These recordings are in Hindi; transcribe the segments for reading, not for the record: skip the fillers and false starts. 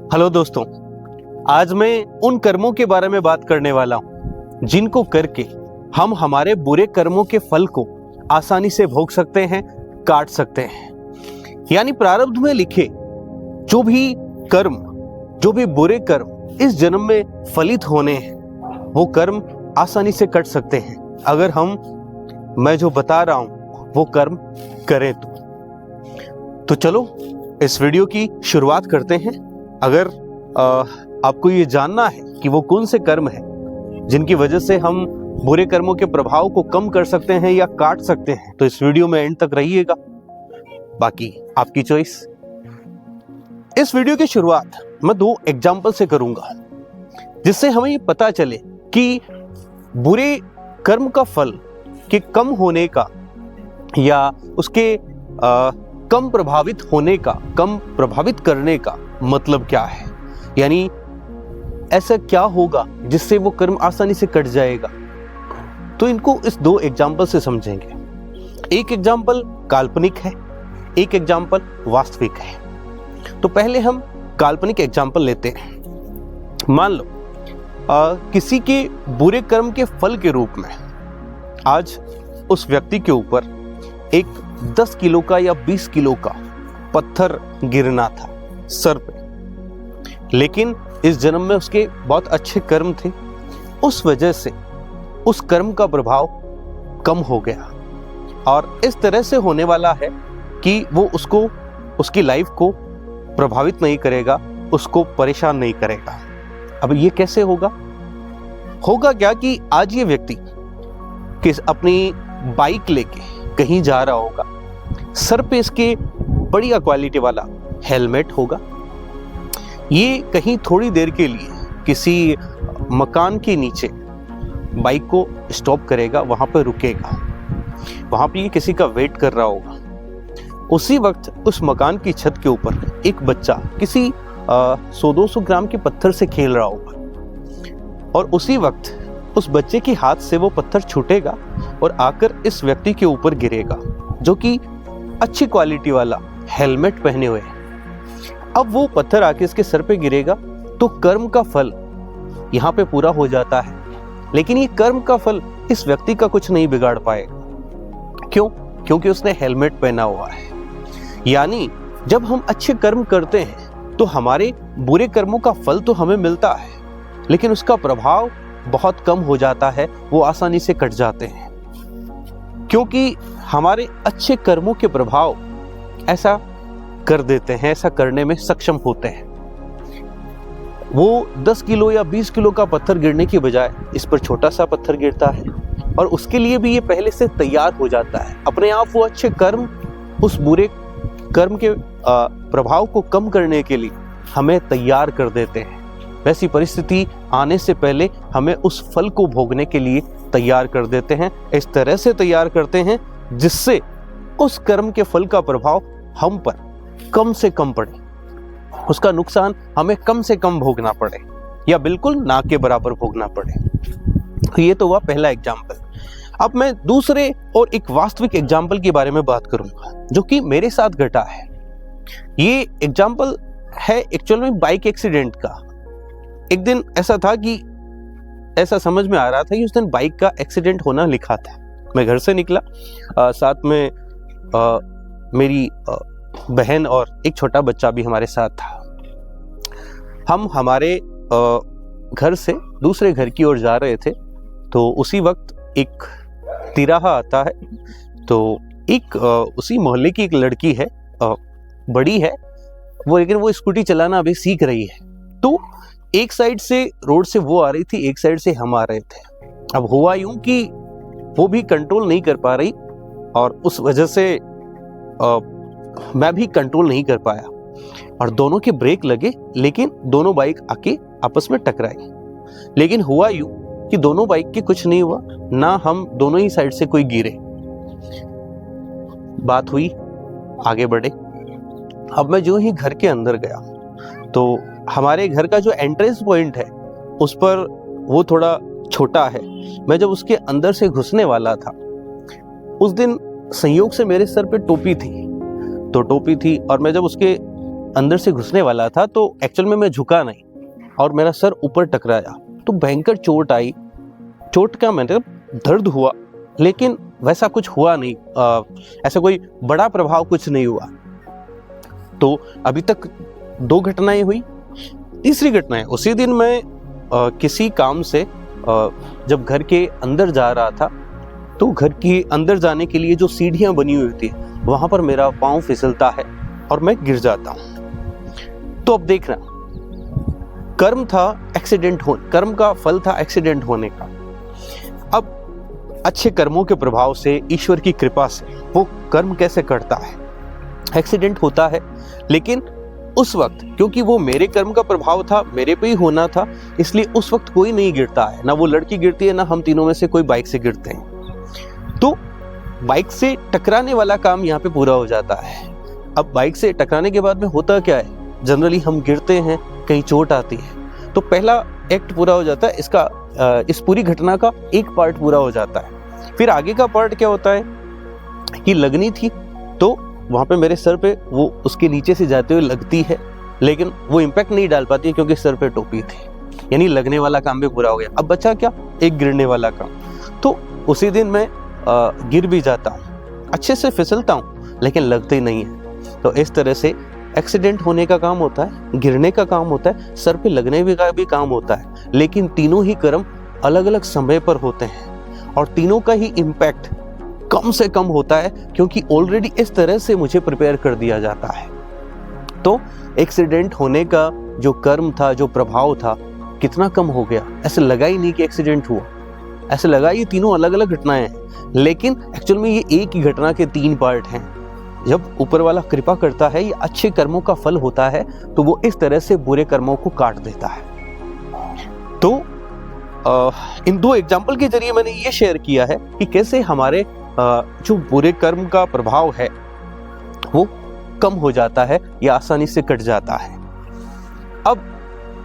हेलो दोस्तों, आज मैं उन कर्मों के बारे में बात करने वाला हूं जिनको करके हम हमारे बुरे कर्मों के फल को आसानी से भोग सकते हैं, काट सकते हैं। यानी प्रारब्ध में लिखे जो भी कर्म, जो भी बुरे कर्म इस जन्म में फलित होने हैं, वो कर्म आसानी से कट सकते हैं अगर मैं जो बता रहा हूं वो कर्म करें तो चलो इस वीडियो की शुरुआत करते हैं। अगर आपको ये जानना है कि वो कौन से कर्म हैं जिनकी वजह से हम बुरे कर्मों के प्रभाव को कम कर सकते हैं या काट सकते हैं, तो इस वीडियो में एंड तक रहिएगा, बाकी आपकी चॉइस। इस वीडियो की शुरुआत मैं 2 एग्जाम्पल से करूंगा जिससे हमें ये पता चले कि बुरे कर्म का फल के कम होने का या उसके कम प्रभावित होने का, कम प्रभावित करने का मतलब क्या है। यानी ऐसा क्या होगा जिससे वो कर्म आसानी से कट जाएगा। तो इनको इस 2 एग्जाम्पल से समझेंगे। एक एग्जाम्पल काल्पनिक है, एक एग्जाम्पल वास्तविक है। तो पहले हम काल्पनिक एग्जाम्पल लेते हैं। मान लो किसी के बुरे कर्म के फल के रूप में आज उस व्यक्ति के ऊपर एक 10 किलो का या 20 किलो का पत्थर गिरना था सर पे, लेकिन इस जन्म में उसके बहुत अच्छे कर्म थे, उस वजह से उस कर्म का प्रभाव कम हो गया और इस तरह से होने वाला है कि वो उसकी लाइफ को प्रभावित नहीं करेगा, उसको परेशान नहीं करेगा। अब ये कैसे होगा क्या कि आज ये व्यक्ति अपनी बाइक लेके कहीं जा रहा होगा, सर पे इसके बढ़िया क्वालिटी वाला हेलमेट होगा, ये कहीं थोड़ी देर के लिए किसी मकान के नीचे बाइक को स्टॉप करेगा, वहां पर रुकेगा, वहां पे ये किसी का वेट कर रहा होगा। उसी वक्त उस मकान की छत के ऊपर एक बच्चा किसी 100-200 ग्राम के पत्थर से खेल रहा होगा और उसी वक्त उस बच्चे के हाथ से वो पत्थर छूटेगा और आकर इस व्यक्ति के ऊपर गिरेगा जो कि अच्छी क्वालिटी वाला हेलमेट पहने हुए है। अब वो पत्थर आके इसके सर पे गिरेगा तो कर्म का फल यहाँ पे पूरा हो जाता है, लेकिन ये कर्म का फल इस व्यक्ति का कुछ नहीं बिगाड़ पाएगा। क्यों? क्योंकि उसने हेलमेट पहना हुआ है। यानी जब हम अच्छे कर्म करते हैं तो हमारे बुरे कर्मों का फल तो हमें मिलता है, लेकिन उसका प्रभाव बहुत कम हो जाता है, वो आसानी से कट जाते हैं क्योंकि हमारे अच्छे कर्मों के प्रभाव ऐसा कर देते हैं, ऐसा करने में सक्षम होते हैं। वो 10 किलो या 20 किलो का पत्थर गिरने की बजाय इस पर छोटा सा पत्थर गिरता है और उसके लिए भी ये पहले से तैयार हो जाता है। अपने आप वो अच्छे कर्म उस बुरे कर्म के प्रभाव को कम करने के लिए हमें तैयार कर देते हैं। वैसी परिस्थिति आने से पहले हमें उस फल को भोगने के लिए तैयार कर देते हैं। इस तरह से तैयार करते हैं जिससे उस कर्म के फल का प्रभाव हम पर कम से कम पड़े, उसका नुकसान हमें कम से कम भोगना पड़े या बिल्कुल ना के बराबर भोगना पड़े। तो ये तो हुआ पहला एग्जाम्पल। अब मैं दूसरे और एक वास्तविक एग्जाम्पल के बारे में बात करूंगा जो कि मेरे साथ घटा है। ये एग्जाम्पल है एक्चुअल में बाइक एक्सीडेंट का। एक दिन ऐसा था कि ऐसा समझ में आ रहा था कि उस दिन बाइक का एक्सीडेंट होना लिखा था। मैं घर से निकला, साथ में मेरी बहन और एक छोटा बच्चा भी हमारे साथ था। हम हमारे घर से दूसरे घर की ओर जा रहे थे, तो उसी वक्त एक तिराहा आता है। तो एक उसी मोहल्ले की एक लड़की है, बड़ी है वो, लेकिन वो स्कूटी चलाना अभी सीख रही है। तो एक साइड से रोड से वो आ रही थी, एक साइड से हम आ रहे थे। अब हुआ यूं कि वो भी कंट्रोल नहीं कर पा रही और उस वजह से मैं भी कंट्रोल नहीं कर पाया और दोनों के ब्रेक लगे, लेकिन दोनों बाइक आके आपस में टकराई। लेकिन हुआ यूं कि दोनों बाइक के कुछ नहीं हुआ, ना हम दोनों ही साइड से कोई गिरे। बात हुई, आगे बढ़े। अब मैं जो ही घर के अंदर गया तो हमारे घर का जो एंट्रेंस पॉइंट है उस पर वो थोड़ा छोटा है। मैं जब उसके अंदर से घुसने वाला था, उस दिन संयोग से मेरे सर पे टोपी थी, तो टोपी थी और मैं जब उसके अंदर से घुसने वाला था तो एक्चुअल में मैं झुका नहीं और मेरा सर ऊपर टकराया तो भयंकर चोट आई। चोट का मतलब दर्द हुआ, लेकिन वैसा कुछ हुआ नहीं, ऐसा कोई बड़ा प्रभाव कुछ नहीं हुआ। तो अभी तक 2 घटनाएं हुई। तीसरी घटना है, उसी दिन मैं किसी काम से जब घर के अंदर जा रहा था तो घर के अंदर जाने के लिए जो सीढ़ियां बनी हुई थी वहां पर मेरा पांव फिसलता है और मैं गिर जाता हूं। तो अब देखना, कर्म था एक्सीडेंट कर्म का फल था एक्सीडेंट होने का। अब अच्छे कर्मों के प्रभाव से, ईश्वर की कृपा से वो कर्म कैसे करता है, एक्सीडेंट होता है, लेकिन उस वक्त क्योंकि वो मेरे कर्म का प्रभाव था, मेरे पे ही होना था, इसलिए उस वक्त कोई नहीं गिरता है, ना वो लड़की गिरती है, ना हम तीनों में से कोई बाइक से गिरते हैं। तो बाइक से टकराने वाला काम यहाँ पे पूरा हो जाता है। अब बाइक से टकराने के बाद में होता क्या है, जनरली हम गिरते हैं, कहीं चोट आती है, तो पहला एक्ट पूरा हो जाता है, इस पूरी घटना का एक पार्ट पूरा हो जाता है। फिर आगे का पार्ट क्या होता है कि लगनी थी तो वहां पे मेरे सर पे वो उसके नीचे से जाते हुए लगती है, लेकिन वो इम्पैक्ट नहीं डाल पाती क्योंकि सर पे टोपी थी, यानी लगने वाला काम भी पूरा हो गया। अब बचा क्या, एक गिरने वाला काम। तो उसी दिन मैं गिर भी जाता हूँ, अच्छे से फिसलता हूँ, लेकिन लगते ही नहीं है। तो इस तरह से एक्सीडेंट होने का काम होता है, गिरने का काम होता है, सर पे लगने का भी काम होता है, लेकिन तीनों ही कर्म अलग अलग समय पर होते हैं और तीनों का ही इम्पैक्ट कम से कम होता है, क्योंकि ऑलरेडी इस तरह से मुझे प्रिपेयर कर दिया जाता है। तो एक्सीडेंट होने का जो कर्म था, जो प्रभाव था, कितना कम हो गया। ऐसे लगा ही नहीं कि एक्सीडेंट हुआ, ऐसे लगा ये तीनों अलग अलग घटनाएं हैं, लेकिन एक्चुअल में ये एक ही घटना के 3 पार्ट हैं। जब ऊपर वाला कृपा करता है, ये अच्छे कर्मों का फल होता है, तो वो इस तरह से बुरे कर्मों को काट देता है। तो इन 2 एग्जाम्पल के जरिए मैंने ये शेयर किया है कि कैसे हमारे जो बुरे कर्म का प्रभाव है वो कम हो जाता है या आसानी से कट जाता है। अब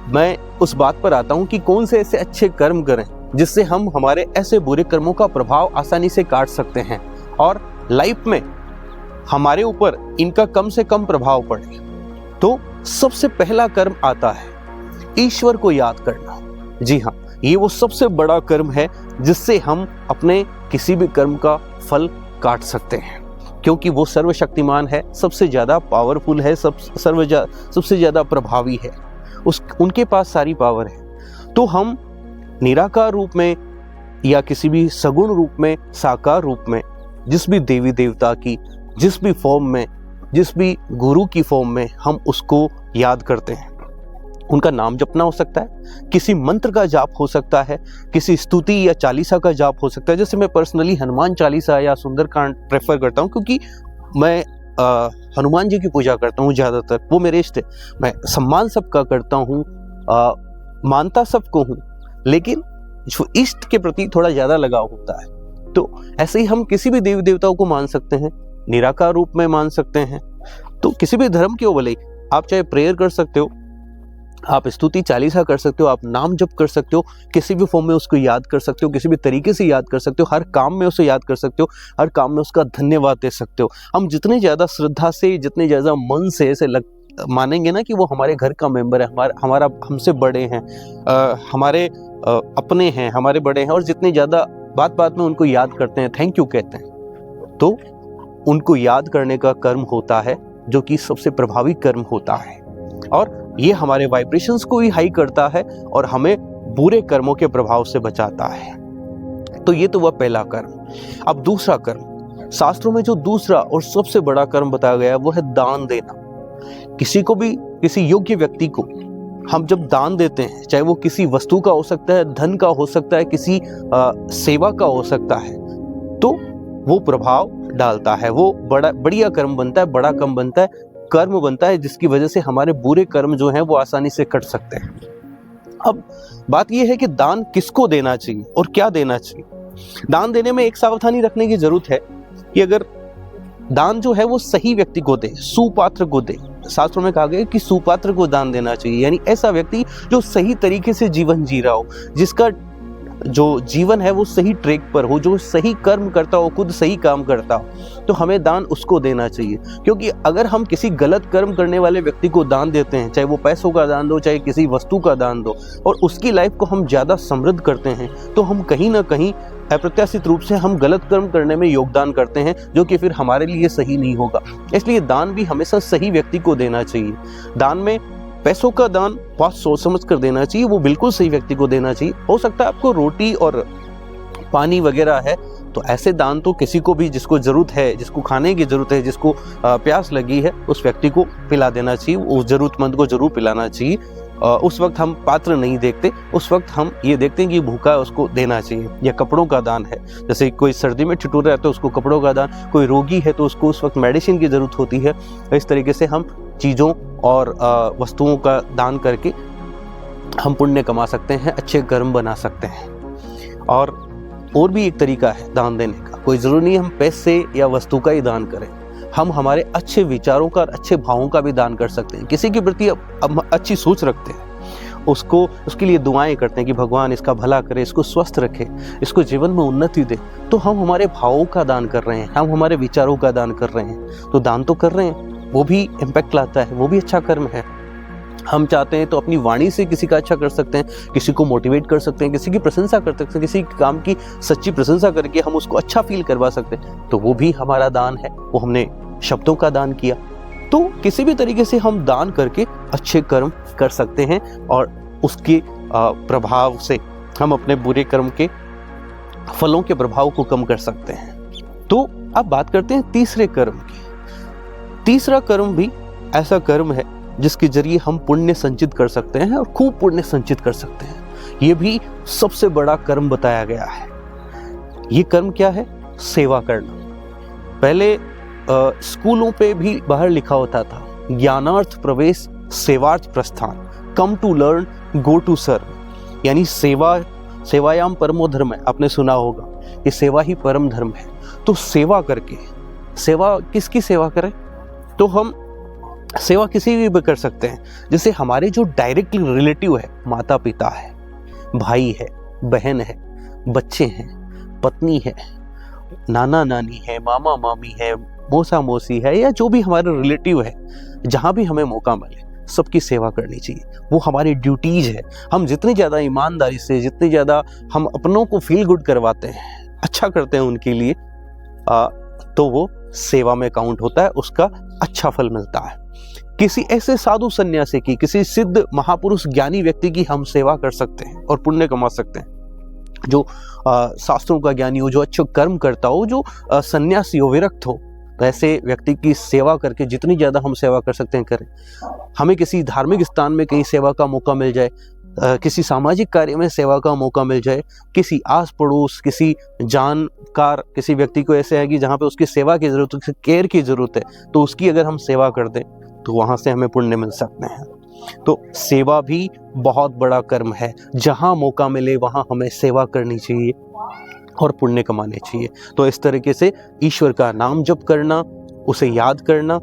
मैं उस बात पर आता हूं कि कौन से ऐसे अच्छे कर्म करें जिससे हम हमारे ऐसे बुरे कर्मों का प्रभाव आसानी से काट सकते हैं और लाइफ में हमारे ऊपर इनका कम से कम प्रभाव पड़े। तो सबसे पहला कर्म आता है ईश्वर को याद करना। जी हाँ, ये वो सबसे बड़ा कर्म है जिससे हम अपने किसी भी कर्म का फल काट सकते हैं, क्योंकि वो सर्वशक्तिमान है, सबसे ज्यादा पावरफुल है, सबसे ज्यादा प्रभावी है, उनके पास सारी पावर है। तो हम निराकार रूप में या किसी भी सगुण रूप में, साकार रूप में, जिस भी देवी देवता की, जिस भी फॉर्म में, जिस भी गुरु की फॉर्म में हम उसको याद करते हैं। उनका नाम जपना हो सकता है, किसी मंत्र का जाप हो सकता है, किसी स्तुति या चालीसा का जाप हो सकता है। जैसे मैं पर्सनली हनुमान चालीसा या सुंदरकांड प्रेफर करता हूँ, क्योंकि मैं हनुमान जी की पूजा करता हूँ ज़्यादातर, वो मेरे इष्ट है। मैं सम्मान सबका करता हूँ, मानता सबको हूँ, लेकिन जो इष्ट के प्रति थोड़ा ज़्यादा लगाव होता है। तो ऐसे ही हम किसी भी देवी देवताओं को मान सकते हैं, निराकार रूप में मान सकते हैं। तो किसी भी धर्म के हो, भले आप चाहे प्रेयर कर सकते हो, आप स्तुति चालीसा कर सकते हो, आप नाम जप कर सकते हो, किसी भी फॉर्म में उसको याद कर सकते हो, किसी भी तरीके से याद कर सकते हो, हर काम में उसे याद कर सकते हो, हर काम में उसका धन्यवाद दे सकते हो। हम जितने ज़्यादा श्रद्धा से, जितने ज़्यादा मन से ऐसे मानेंगे ना कि वो हमारे घर का मेंबर है, हमारा हमसे बड़े हैं, हमारे अपने हैं, हमारे बड़े हैं, और जितने ज़्यादा बात बात में उनको याद करते हैं, थैंक यू कहते हैं, तो उनको याद करने का कर्म होता है जो कि सबसे प्रभावी कर्म होता है। और ये हमारे वाइब्रेशंस को भी हाई करता है और हमें बुरे कर्मों के प्रभाव से बचाता है। तो ये तो वह पहला कर्म। अब दूसरा कर्म, शास्त्रों में जो दूसरा और सबसे बड़ा कर्म बताया गया है वो है दान देना। किसी को भी, किसी योग्य व्यक्ति को हम जब दान देते हैं, चाहे वो किसी वस्तु का हो सकता है, धन का हो सकता है, किसी सेवा का हो सकता है, तो वो प्रभाव डालता है, वो बढ़िया कर्म बनता है, बड़ा कर्म बनता है, कर्म बनता है, जिसकी वजह से हमारे बुरे कर्म जो हैं वो आसानी से कट सकते हैं। अब बात यह है कि दान किसको देना चाहिए और क्या देना चाहिए। दान देने में एक सावधानी रखने की जरूरत है कि अगर दान जो है वो सही व्यक्ति को दे, सुपात्र को दे। शास्त्रों में कहा गया कि सुपात्र को दान देना चाहिए, यानी ऐसा व्यक्ति जो सही तरीके से जीवन जी रहा हो, जिसका जो जीवन है वो सही ट्रैक पर हो, जो सही कर्म करता हो, खुद सही काम करता हो, तो हमें दान उसको देना चाहिए। क्योंकि अगर हम किसी गलत कर्म करने वाले व्यक्ति को दान देते हैं, चाहे वो पैसों का दान दो, चाहे किसी वस्तु का दान दो, और उसकी लाइफ को हम ज़्यादा समृद्ध करते हैं, तो हम कहीं ना कहीं अप्रत्याशित रूप से हम गलत कर्म करने में योगदान करते हैं, जो कि फिर हमारे लिए सही नहीं होगा। इसलिए दान भी हमेशा सही व्यक्ति को देना चाहिए। दान में पैसों का दान बहुत सोच समझ कर देना चाहिए, वो बिल्कुल सही व्यक्ति को देना चाहिए। हो सकता है आपको रोटी और पानी वगैरह है, तो ऐसे दान तो किसी को भी जिसको जरूरत है, जिसको खाने की जरूरत है, जिसको प्यास लगी है, उस व्यक्ति को पिला देना चाहिए, उस जरूरतमंद को जरूर पिलाना चाहिए। उस वक्त हम पात्र नहीं देखते, उस वक्त हम ये देखते हैं कि भूखा है, उसको देना चाहिए। या कपड़ों का दान है, जैसे कोई सर्दी में ठिठुर रहा है तो उसको कपड़ों का दान, कोई रोगी है तो उसको उस वक्त मेडिसिन की जरूरत होती है। इस तरीके से हम चीज़ों और वस्तुओं का दान करके हम पुण्य कमा सकते हैं, अच्छे कर्म बना सकते हैं। और भी एक तरीका है दान देने का, कोई ज़रूरी नहीं हम पैसे या वस्तु का ही दान करें, हम हमारे अच्छे विचारों का और अच्छे भावों का भी दान कर सकते हैं। किसी के प्रति हम अच्छी सोच रखते हैं, उसके लिए दुआएं करते हैं कि भगवान इसका भला करे, इसको स्वस्थ रखे, इसको जीवन में उन्नति दे, तो हम हमारे भावों का दान कर रहे हैं, हम हमारे विचारों का दान कर रहे हैं। तो दान तो कर रहे हैं, वो भी इम्पैक्ट लाता है, वो भी अच्छा कर्म है। हम चाहते हैं तो अपनी वाणी से किसी का अच्छा कर सकते हैं, किसी को मोटिवेट कर सकते हैं, किसी की प्रशंसा कर सकते हैं, किसी काम की सच्ची प्रशंसा करके हम उसको अच्छा फील करवा सकते हैं, तो वो भी हमारा दान है, वो हमने शब्दों का दान किया। तो किसी भी तरीके से हम दान करके अच्छे कर्म कर सकते हैं और उसके प्रभाव से हम अपने बुरे कर्म के फलों के प्रभाव को कम कर सकते हैं। तो अब बात करते हैं तीसरे कर्म की। तीसरा कर्म भी ऐसा कर्म है जिसके जरिए हम पुण्य संचित कर सकते हैं और खूब पुण्य संचित कर सकते हैं। ये भी सबसे बड़ा कर्म बताया गया है। ये कर्म क्या है? सेवा करना। पहले स्कूलों पे भी बाहर लिखा होता था, ज्ञानार्थ प्रवेश सेवार्थ प्रस्थान, come to learn go to serve. यानी सेवायाम परमो धर्म है, आपने सुना होगा, ये सेवा ही परम धर्म है। तो सेवा करके, सेवा किसकी सेवा करें? तो हम सेवा किसी भी कर सकते हैं। जैसे हमारे जो डायरेक्ट रिलेटिव है, माता पिता है, भाई है, बहन है, बच्चे हैं, पत्नी है, नाना नानी है, मामा मामी है, मौसा मौसी है, या जो भी हमारे रिलेटिव है, जहाँ भी हमें मौका मिले सबकी सेवा करनी चाहिए। वो हमारी ड्यूटीज है। हम जितनी ज़्यादा ईमानदारी से, जितनी ज़्यादा हम अपनों को फील गुड करवाते हैं, अच्छा करते हैं उनके लिए, तो वो सेवा में काउंट होता है, उसका अच्छा फल मिलता है। किसी ऐसे साधु सन्यासी की, किसी सिद्ध महापुरुष ज्ञानी व्यक्ति की हम सेवा कर सकते हैं और पुण्य कमा सकते हैं। जो शास्त्रों का ज्ञानी हो, जो अच्छे कर्म करता हो, जो सन्यासी हो, विरक्त हो, तो ऐसे व्यक्ति की सेवा करके जितनी ज़्यादा हम सेवा कर सकते हैं करें। हमें किसी धार्मिक स्थान में कहीं सेवा का मौका मिल जाए, किसी सामाजिक कार्य में सेवा का मौका मिल जाए, किसी आस पड़ोस, किसी जानकार, किसी व्यक्ति को ऐसे है कि जहाँ पे उसकी सेवा की जरूरत है, केयर की जरूरत है, तो उसकी अगर हम सेवा कर दें तो वहाँ से हमें पुण्य मिल सकते हैं। तो सेवा भी बहुत बड़ा कर्म है। जहाँ मौका मिले वहाँ हमें सेवा करनी चाहिए और पुण्य कमाने चाहिए। तो इस तरीके से ईश्वर का नाम जप करना, उसे याद करना,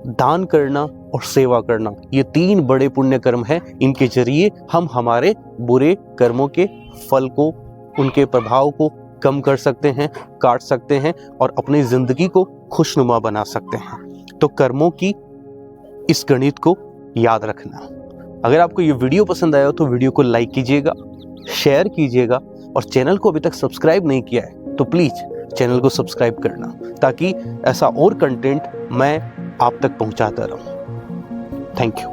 दान करना और सेवा करना, ये 3 बड़े पुण्य कर्म हैं। इनके जरिए हम हमारे बुरे कर्मों के फल को, उनके प्रभाव को कम कर सकते हैं, काट सकते हैं और अपनी जिंदगी को खुशनुमा बना सकते हैं। तो कर्मों की इस गणित को याद रखना। अगर आपको ये वीडियो पसंद आया हो तो वीडियो को लाइक कीजिएगा, शेयर कीजिएगा, और चैनल को अभी तक सब्सक्राइब नहीं किया है तो प्लीज़ चैनल को सब्सक्राइब करना, ताकि ऐसा और कंटेंट मैं आप तक पहुंचाता रहूं। Thank you.